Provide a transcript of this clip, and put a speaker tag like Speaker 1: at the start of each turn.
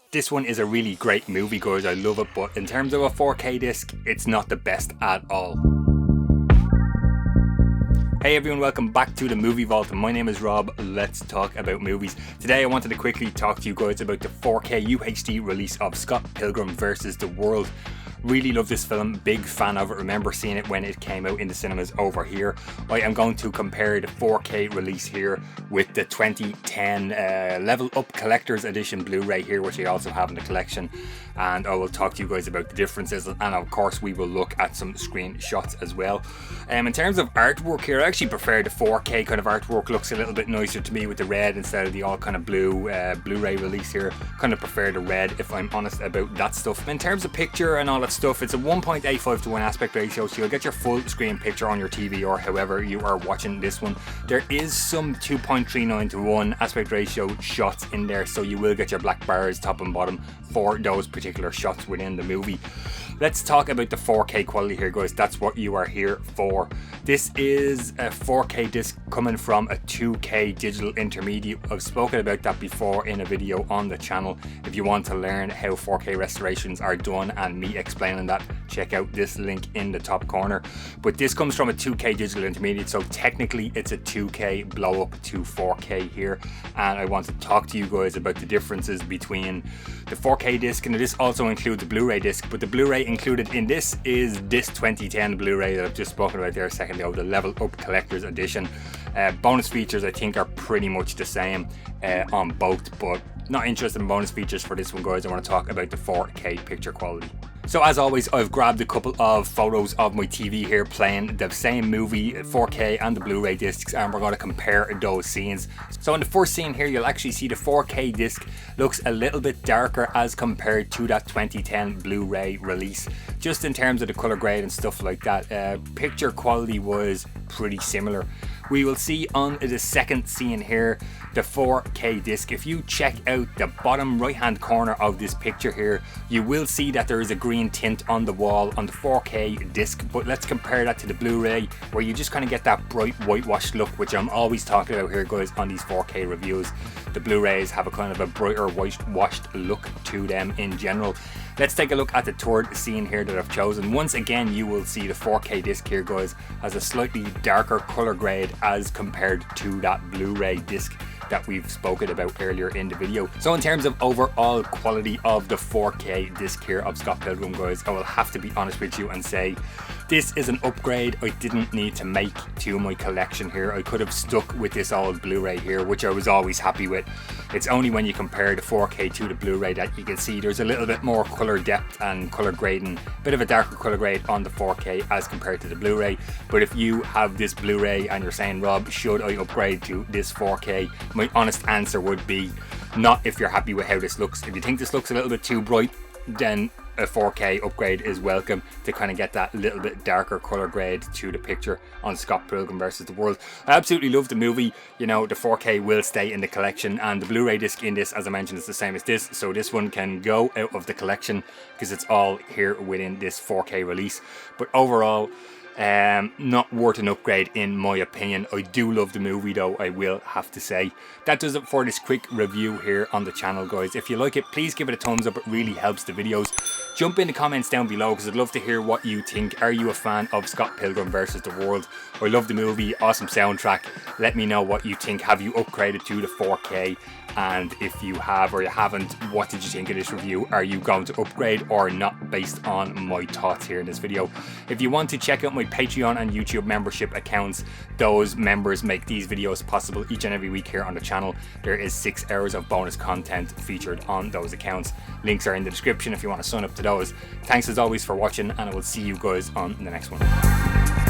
Speaker 1: This one is a really great movie, guys. I love it, but in terms of a 4K disc, it's not the best at all. Hey everyone, welcome back to the Movie Vault. My name is Rob. Let's talk about movies. Today I wanted to quickly talk to you guys about the 4K UHD release of Scott Pilgrim vs. the World. Really love this film, big fan of it, remember seeing it when it came out in the cinemas over here. I am going to compare the 4K release here with the 2010 Level Up Collector's Edition Blu Ray here, which I also have in the collection, and I will talk to you guys about the differences, and of course we will look at some screenshots as well. In terms of artwork here, I actually prefer the 4K kind of artwork. Looks a little bit nicer to me with the red instead of the all kind of blue Blu-ray release here. Kind of prefer the red, if I'm honest about that stuff. In terms of picture and all that stuff, it's a 1.85 to 1 aspect ratio, so you'll get your full screen picture on your TV or however you are watching this one. There is some 2.39 to 1 aspect ratio shots in there, so you will get your black bars top and bottom for those particular shots within the movie. Let's talk about the 4K quality here, guys. That's what you are here for. This is a 4K disc coming from a 2K digital intermediate. I've spoken about that before in a video on the channel. If you want to learn how 4K restorations are done and me explaining that, check out this link in the top corner. But this comes from a 2K digital intermediate, so technically it's a 2K blow up to 4K here. And I want to talk to you guys about the differences between the 4K disc, and this also includes the Blu-ray disc, but the Blu-ray included in this is this 2010 Blu-ray that I've just spoken about there a second ago, the Level Up Collector's Edition. Bonus features I think are pretty much the same on both, but not interested in bonus features for this one, guys. I want to talk about the 4K picture quality. So as always, I've grabbed a couple of photos of my TV here playing the same movie, 4K and the Blu-ray discs, and we're going to compare those scenes. So in the first scene here, you'll actually see the 4K disc looks a little bit darker as compared to that 2010 Blu-ray release. Just in terms of the color grade and stuff like that, picture quality was pretty similar. We will see on the second scene here, the 4K disc. If you check out the bottom right hand corner of this picture here, you will see that there is a green tint on the wall on the 4K disc, but let's compare that to the Blu-ray, where you just kind of get that bright whitewashed look, which I'm always talking about here, guys, on these 4K reviews. The Blu-rays have a kind of a brighter whitewashed look to them in general. Let's take a look at the third scene here that I've chosen. Once again, you will see the 4K disc here, guys, has a slightly darker color grade as compared to that Blu-ray disc that we've spoken about earlier in the video. So in terms of overall quality of the 4K disc here of Scott Pilgrim, guys, I will have to be honest with you and say this is an upgrade I didn't need to make to my collection here. I could have stuck with this old Blu-ray here, which I was always happy with. It's only when you compare the 4K to the Blu-ray that you can see there's a little bit more color depth and color grading, bit of a darker color grade on the 4K as compared to the Blu-ray. But if you have this Blu-ray and you're saying, Rob, should I upgrade to this 4K? My honest answer would be not, if you're happy with how this looks. If you think this looks a little bit too bright, then a 4K upgrade is welcome to kind of get that little bit darker color grade to the picture on Scott Pilgrim vs. the World. I absolutely love the movie. You know, the 4K will stay in the collection, and the Blu-ray disc in this, as I mentioned, is the same as this, so this one can go out of the collection because it's all here within this 4K release. But overall, not worth an upgrade in my opinion. I do love the movie though, I will have to say. That does it for this quick review here on the channel, guys. If you like it, please give it a thumbs up. It really helps the videos. Jump in the comments down below because I'd love to hear what you think. Are you a fan of Scott Pilgrim vs. the World? I love the movie, awesome soundtrack. Let me know what you think. Have you upgraded to the 4K? And if you have or you haven't, what did you think of this review? Are you going to upgrade or not, based on my thoughts here in this video? If you want to check out my Patreon and YouTube membership accounts, those members make these videos possible each and every week here on the channel. There is 6 hours of bonus content featured on those accounts. Links are in the description if you want to sign up to those. Thanks as always for watching, and I will see you guys on the next one.